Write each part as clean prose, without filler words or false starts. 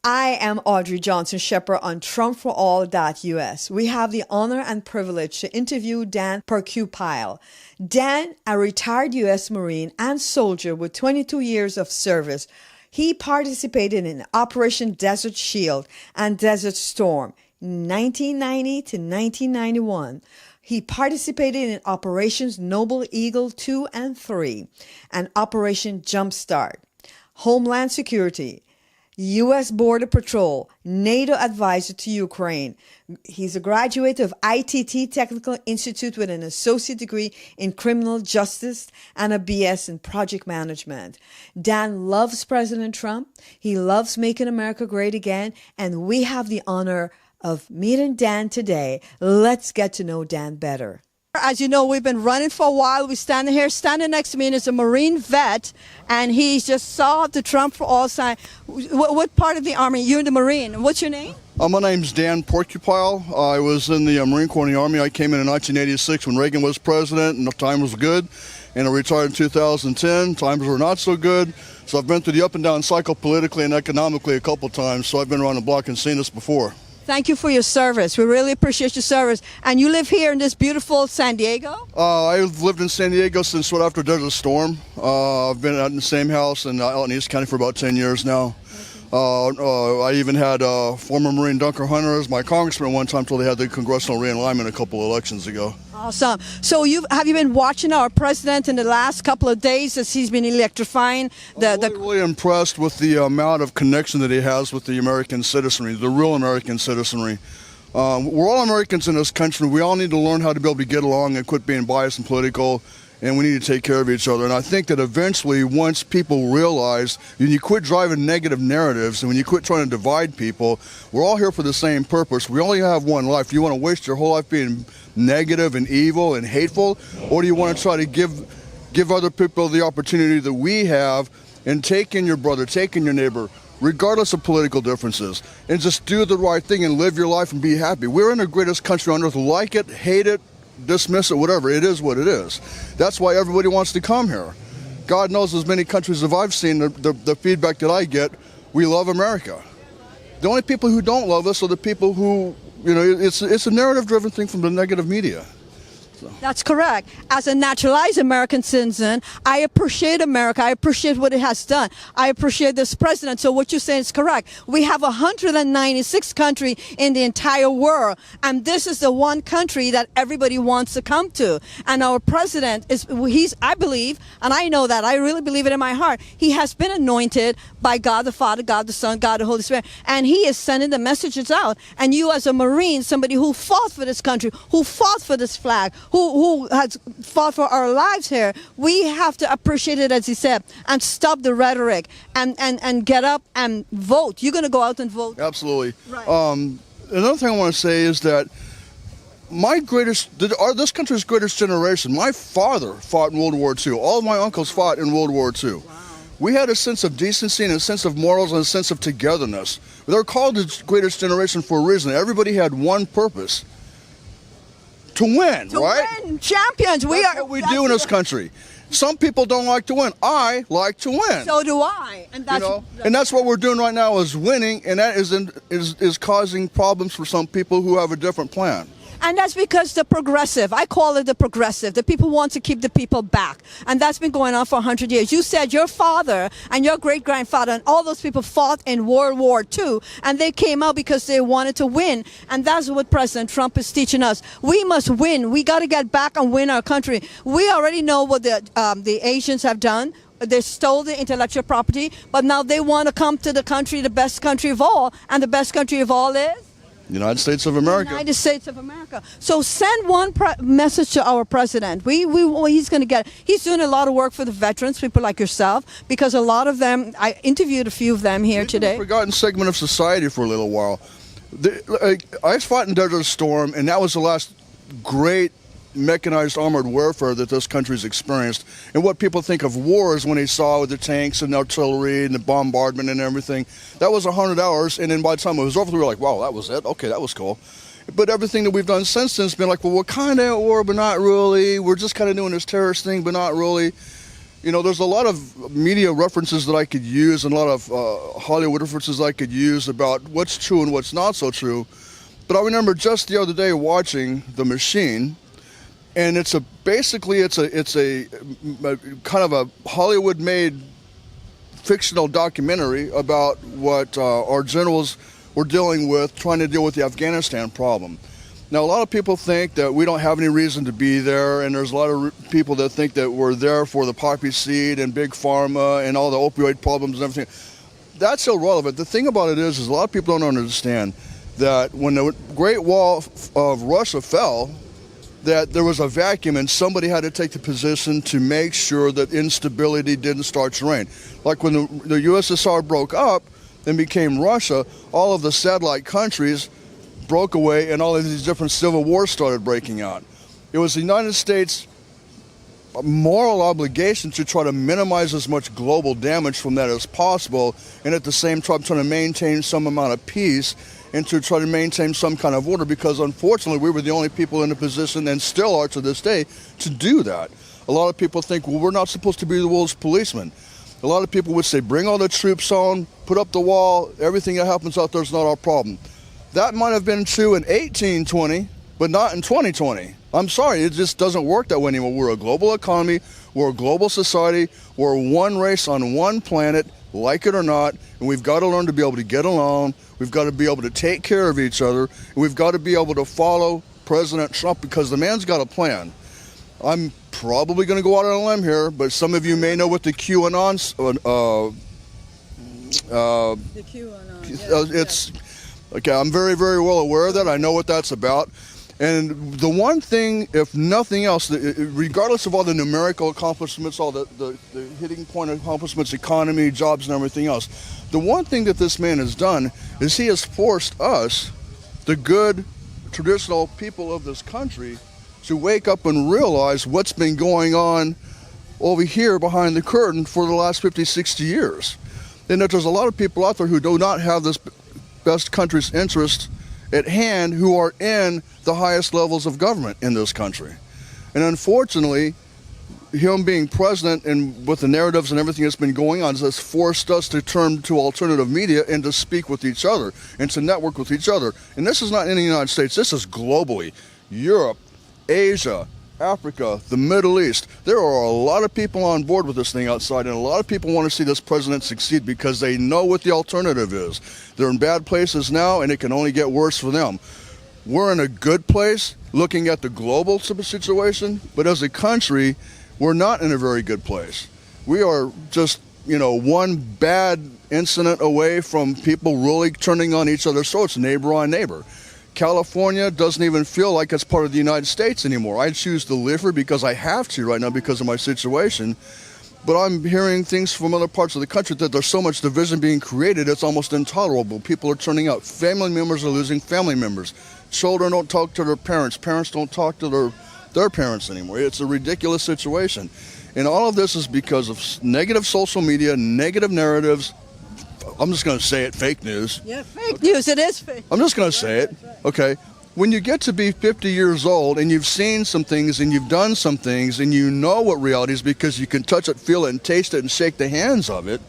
I am Audrey Johnson Shepard on TrumpForAll.us. We have the honor and privilege to interview Dan Porcupile. Dan, a retired U.S. Marine and soldier with 22 years of service, he participated in Operation Desert Shield and Desert Storm 1990 to 1991. He participated in Operations Noble Eagle 2 and 3 and Operation Jumpstart, Homeland Security, U.S. Border Patrol, NATO advisor to Ukraine. He's a graduate of ITT Technical Institute with an associate degree in criminal justice and a BS in project management. Dan loves President Trump. He loves making America great again, and we have the honor of meeting Dan today. Let's get to know Dan better. As you know, we've been running for a while. We're standing here. Standing next to me is a Marine vet, and he just saw the Trump for All sign. What part of the Army? You're in the Marine. What's your name? My name's Dan Porcupile. I was in the Marine Corps in the Army. I came in 1986 when Reagan was president, and the time was good. And I retired in 2010. Times were not so good. So I've been through the up and down cycle politically and economically a couple times. So I've been around the block and seen this before. Thank you for your service. We really appreciate your service. And you live here in this beautiful San Diego? I've lived in San Diego since right after Desert Storm. I've been out in the same house out in East County for about 10 years now. I even had former Marine Dunker Hunter as my congressman one time until they had the congressional realignment a couple elections ago. Awesome. So have you been watching our president in the last couple of days as he's been electrifying? I'm really impressed with the amount of connection that he has with the American citizenry, the real American citizenry. We're all Americans in this country. We all need to learn how to be able to get along and quit being biased and political, and we need to take care of each other. And I think that eventually, once people realize, when you quit driving negative narratives and when you quit trying to divide people, we're all here for the same purpose. We only have one life. Do you want to waste your whole life being negative and evil and hateful, or do you want to try to give other people the opportunity that we have and take in your brother, take in your neighbor, regardless of political differences, and just do the right thing and live your life and be happy? We're in the greatest country on earth. Like it, hate it, dismiss it, whatever. It is what it is. That's why everybody wants to come here. God knows, as many countries as I've seen, the feedback that I get, we love America. The only people who don't love us are the people who, it's a narrative-driven thing from the negative media. So. That's correct. As a naturalized American citizen, I appreciate America. I appreciate what it has done. I appreciate this president. So what you're saying is correct. We have 196 countries in the entire world, and this is the one country that everybody wants to come to. And our president I believe, and I know that, I really believe it in my heart, he has been anointed by God the Father, God the Son, God the Holy Spirit, and he is sending the messages out. And you as a Marine, somebody who fought for this country, who fought for this flag, who has fought for our lives here, we have to appreciate it, as he said, and stop the rhetoric and get up and vote. You're going to go out and vote? Absolutely. Right. Another thing I want to say is that this country's greatest generation, my father fought in World War II. All of my uncles fought in World War II. Wow. We had a sense of decency and a sense of morals and a sense of togetherness. They're called the greatest generation for a reason. Everybody had one purpose: to win, right? Win. Champions. That's what we do in this country. Some people don't like to win. I like to win. So do I. And that's what we're doing right now, is winning, and that is causing problems for some people who have a different plan. And that's because the progressive, I call it the progressive, the people want to keep the people back. And that's been going on for 100 years. You said your father and your great-grandfather and all those people fought in World War II, and they came out because they wanted to win. And that's what President Trump is teaching us. We must win. We got to get back and win our country. We already know what the Asians have done. They stole the intellectual property, but now they want to come to the country, the best country of all. And the best country of all is? United States of America. United States of America. So send one message to our president. He's going to get. He's doing a lot of work for the veterans, people like yourself, because a lot of them. I interviewed a few of them here today. A forgotten segment of society for a little while. I fought in Desert Storm, and that was the last great mechanized armored warfare that this country's experienced. And what people think of war is when they saw with the tanks and the artillery and the bombardment and everything. That was 100 hours, and then by the time it was over, we were like, wow, that was it? Okay, that was cool. But everything that we've done since then has been like, well, we're kind of at war, but not really. We're just kind of doing this terrorist thing, but not really. You know, there's a lot of media references that I could use and a lot of Hollywood references I could use about what's true and what's not so true. But I remember just the other day watching The Machine, and it's a kind of a Hollywood-made fictional documentary about what our generals were dealing with, trying to deal with the Afghanistan problem. Now, a lot of people think that we don't have any reason to be there, and there's a lot of people that think that we're there for the poppy seed and big pharma and all the opioid problems and everything. That's irrelevant. The thing about it is a lot of people don't understand that when the Great Wall of Russia fell, that there was a vacuum and somebody had to take the position to make sure that instability didn't start to reign. Like when the USSR broke up and became Russia, all of the satellite countries broke away and all of these different civil wars started breaking out. It was the United States' moral obligation to try to minimize as much global damage from that as possible, and at the same time trying to maintain some amount of peace and to try to maintain some kind of order, because unfortunately we were the only people in a position, and still are to this day, to do that. A lot of people think, well, we're not supposed to be the world's policemen. A lot of people would say, bring all the troops on, put up the wall, everything that happens out there is not our problem. That might have been true in 1820, but not in 2020. I'm sorry, it just doesn't work that way anymore. We're a global economy, we're a global society, we're one race on one planet, like it or not, and we've got to learn to be able to get along, we've got to be able to take care of each other, and we've got to be able to follow President Trump, because the man's got a plan. I'm probably going to go out on a limb here, but some of you may know what the QAnon, it's okay. I'm very, very well aware of that. I know what that's about. And the one thing, if nothing else, regardless of all the numerical accomplishments, all the hitting point accomplishments, economy, jobs, and everything else, the one thing that this man has done is he has forced us, the good, traditional people of this country, to wake up and realize what's been going on over here behind the curtain for the last 50, 60 years. And that there's a lot of people out there who do not have this best country's interest at hand, who are in the highest levels of government in this country. And unfortunately, him being president and with the narratives and everything that's been going on has forced us to turn to alternative media and to speak with each other and to network with each other. And this is not in the United States, this is globally. Europe, Asia, Africa, the Middle East. There are a lot of people on board with this thing outside, and a lot of people want to see this president succeed because they know what the alternative is. They're in bad places now, and it can only get worse for them. We're in a good place looking at the global situation, but as a country, we're not in a very good place. We are just, one bad incident away from people really turning on each other, so it's neighbor on neighbor. California doesn't even feel like it's part of the United States anymore. I choose to live here because I have to right now because of my situation. But I'm hearing things from other parts of the country that there's so much division being created, it's almost intolerable. People are turning out. Family members are losing family members. Children don't talk to their parents. Parents don't talk to their parents anymore. It's a ridiculous situation. And all of this is because of negative social media, negative narratives. I'm just going to say it, fake news. Yeah, fake news, it is fake. I'm just going to say it, okay? When you get to be 50 years old and you've seen some things and you've done some things and you know what reality is because you can touch it, feel it, and taste it and shake the hands of it,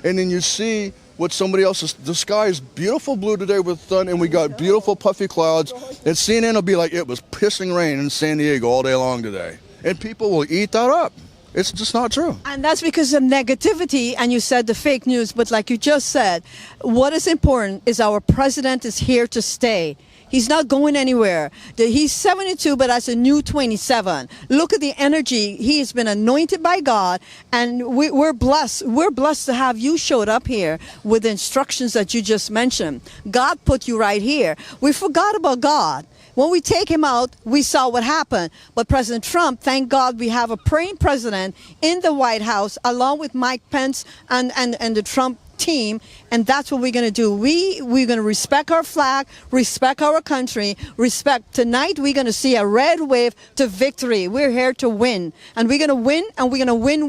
and then you see what somebody else is, the sky is beautiful blue today with sun and we got beautiful puffy clouds, and CNN will be like, it was pissing rain in San Diego all day long today. And people will eat that up. It's just not true. And that's because of negativity, and you said the fake news, but like you just said, what is important is our president is here to stay. He's not going anywhere. He's 72, but that's a new 27. Look at the energy. He has been anointed by God, and we're blessed. We're blessed to have you showed up here with the instructions that you just mentioned. God put you right here. We forgot about God. When we take him out, we saw what happened. But President Trump, thank God we have a praying president in the White House, along with Mike Pence and the Trump team, and that's what we're going to do. We're going to respect our flag, respect our country, respect. Tonight we're going to see a red wave to victory. We're here to win, and we're going to win, and we're going to win.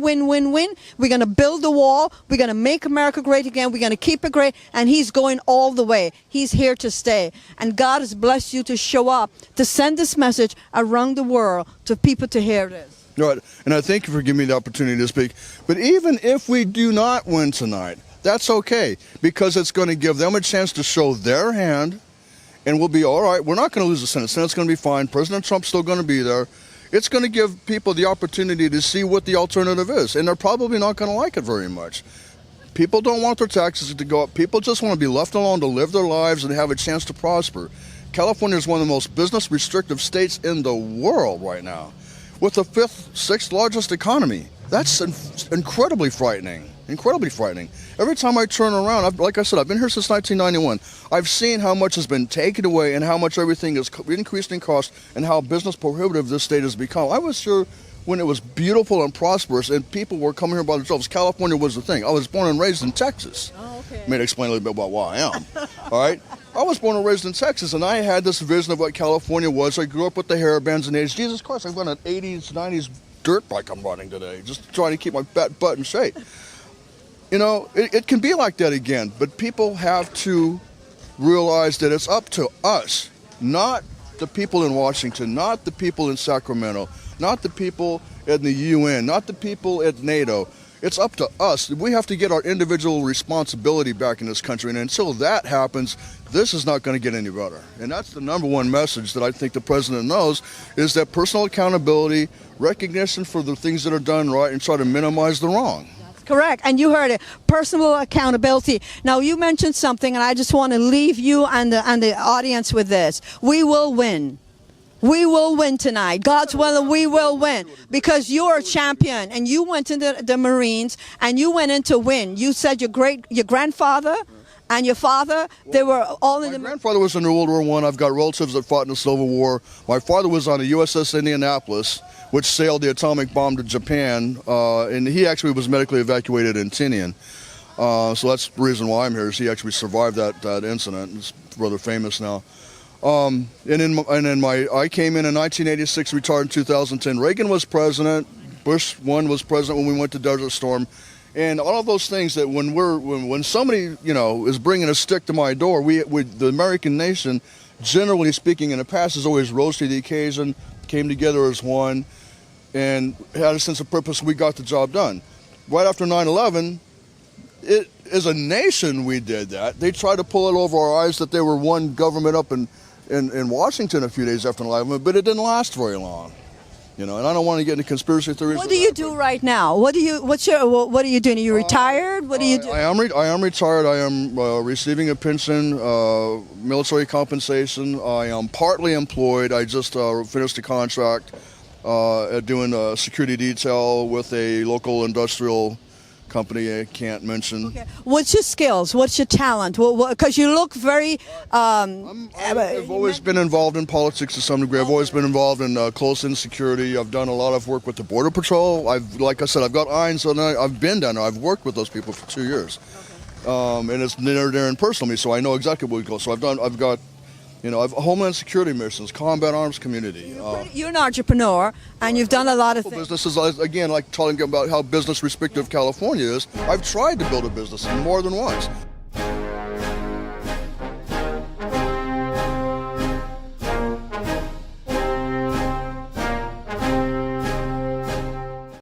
We're going to build the wall. We're going to make America great again. We're going to keep it great, and he's going all the way. He's here to stay, and God has blessed you to show up, to send this message around the world to people to hear this. Right, and I thank you for giving me the opportunity to speak. But even if we do not win tonight, that's okay, because it's going to give them a chance to show their hand, and we'll be all right. We're not going to lose the Senate. Senate's going to be fine. President Trump's still going to be there. It's going to give people the opportunity to see what the alternative is, and they're probably not going to like it very much. People don't want their taxes to go up. People just want to be left alone to live their lives and have a chance to prosper. California is one of the most business restrictive states in the world right now, with the sixth largest economy. That's incredibly frightening. Incredibly frightening. Every time I turn around, like I said, I've been here since 1991. I've seen how much has been taken away and how much everything is increased in cost and how business prohibitive this state has become. I was sure when it was beautiful and prosperous and people were coming here by themselves, California was the thing. I was born and raised in Texas. Oh, okay. May I explain a little bit about why I am. All right? I was born and raised in Texas, and I had this vision of what California was. I grew up with the hair bands and age. Jesus Christ, I've got an 80s, 90s dirt bike I'm riding today, just trying to keep my fat butt in shape. You know, it can be like that again, but people have to realize that it's up to us, not the people in Washington, not the people in Sacramento, not the people in the UN, not the people at NATO. It's up to us. We have to get our individual responsibility back in this country, and until that happens, this is not going to get any better. And that's the number one message that I think the president knows, is that personal accountability, recognition for the things that are done right, and try to minimize the wrong. Correct. And you heard it. Personal accountability. Now, you mentioned something, and I just want to leave you and the audience with this. We will win. We will win tonight. God's willing, we will win. Because you're a champion, and you went into the Marines, and you went in to win. You said your grandfather and your father, they were all in the... My grandfather was in World War I. I've got relatives that fought in the Civil War. My father was on the USS Indianapolis, which sailed the atomic bomb to Japan, and he actually was medically evacuated in Tinian. So that's the reason why I'm here, is he actually survived that incident. It's rather famous now. I came in 1986, retired in 2010. Reagan was president. Bush 1 was president when we went to Desert Storm. And all of those things that when somebody, you know, is bringing a stick to my door, the American nation, generally speaking, in the past has always rose to the occasion, came together as one, and had a sense of purpose. We got the job done. Right after 9/11, as a nation, we did that. They tried to pull it over our eyes that they were one government up in Washington a few days after 9/11, but it didn't last very long. You know, and I don't want to get into conspiracy theories. What do you do right now? What are you doing? Are you retired? What do you do? I am retired. I am receiving a pension, military compensation. I am partly employed. I just finished a contract doing a security detail with a local industrial company I can't mention. Okay. What's your skills? What's your talent? Because you look very... I've always been involved in politics to some degree. I've always been involved in close-in security. I've done a lot of work with the Border Patrol. Like I said, I've got irons on. I've been down there. I've worked with those people for 2 years. Okay. And it's near and personal to me, so I know exactly where we go. So I've got Homeland Security missions, combat arms community. You're an entrepreneur, and you've done a lot of things. Businesses, again, like talking about how business restrictive California is. I've tried to build a business more than once.